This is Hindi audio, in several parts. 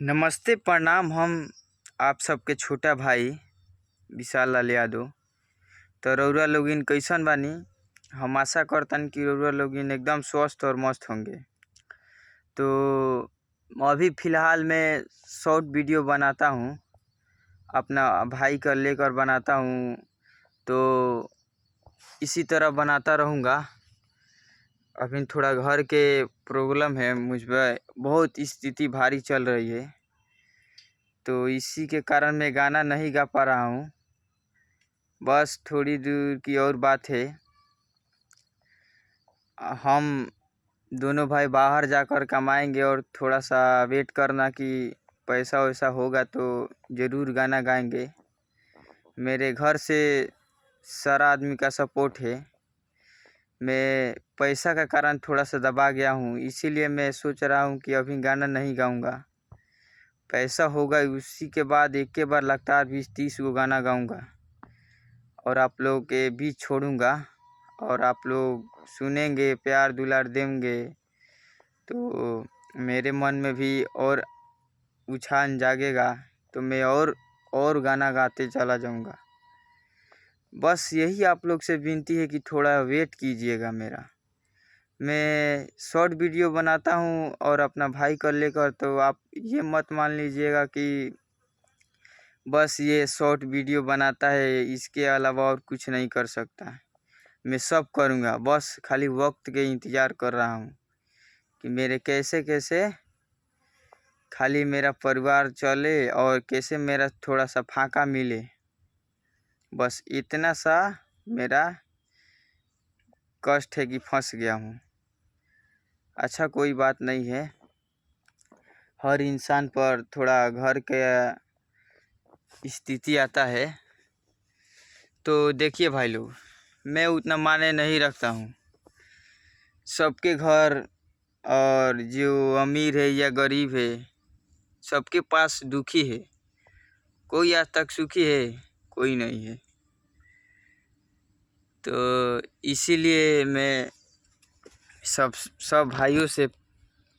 नमस्ते प्रणाम। हम आप सबके छोटा भाई विशाल लाल यादव। तो रउरा लोगिन कैसन बानी? हम आशा करतन कि रउरा लोगिन एकदम स्वस्थ और मस्त होंगे। तो अभी फ़िलहाल मैं शॉर्ट वीडियो बनाता हूँ, अपना भाई का लेकर बनाता हूँ। तो इसी तरह बनाता रहूँगा। अभी थोड़ा घर के प्रॉब्लम है, मुझ पर बहुत स्थिति भारी चल रही है, तो इसी के कारण मैं गाना नहीं गा पा रहा हूँ। बस थोड़ी दूर की और बात है, हम दोनों भाई बाहर जाकर कमाएंगे और थोड़ा सा वेट करना कि पैसा वैसा होगा तो ज़रूर गाना गाएंगे। मेरे घर से सारा आदमी का सपोर्ट है। मैं पैसा का कारण थोड़ा सा दबा गया हूँ, इसीलिए मैं सोच रहा हूँ कि अभी गाना नहीं गाऊंगा। पैसा होगा उसी के बाद एक के बार लगातार 20-30 गो गाना गाऊंगा और आप लोगों के बीच छोड़ूंगा और आप लोग सुनेंगे, प्यार दुलार देंगे तो मेरे मन में भी और उछाल जागेगा, तो मैं और गाना गाते चला जाऊंगा। बस यही आप लोग से विनती है कि थोड़ा वेट कीजिएगा मेरा। मैं शॉर्ट वीडियो बनाता हूँ और अपना भाई को लेकर, तो आप ये मत मान लीजिएगा कि बस ये शॉर्ट वीडियो बनाता है, इसके अलावा और कुछ नहीं कर सकता। मैं सब करूँगा, बस खाली वक्त के इंतज़ार कर रहा हूँ कि मेरे कैसे कैसे खाली मेरा परिवार चले और कैसे मेरा थोड़ा सा फाका मिले। बस इतना सा मेरा कष्ट है कि फंस गया हूँ। अच्छा, कोई बात नहीं है, हर इंसान पर थोड़ा घर का स्थिति आता है। तो देखिए भाई लोग, मैं उतना माने नहीं रखता हूँ। सबके घर, और जो अमीर है या गरीब है, सबके पास दुखी है। कोई आज तक सुखी है? कोई नहीं है। तो इसीलिए मैं सब भाइयों से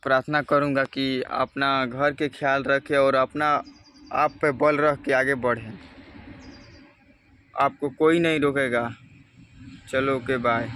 प्रार्थना करूंगा कि अपना घर के ख्याल रखें और अपना आप पे बल रख के आगे बढ़ें। आपको कोई नहीं रोकेगा। चलो, ओके, बाय।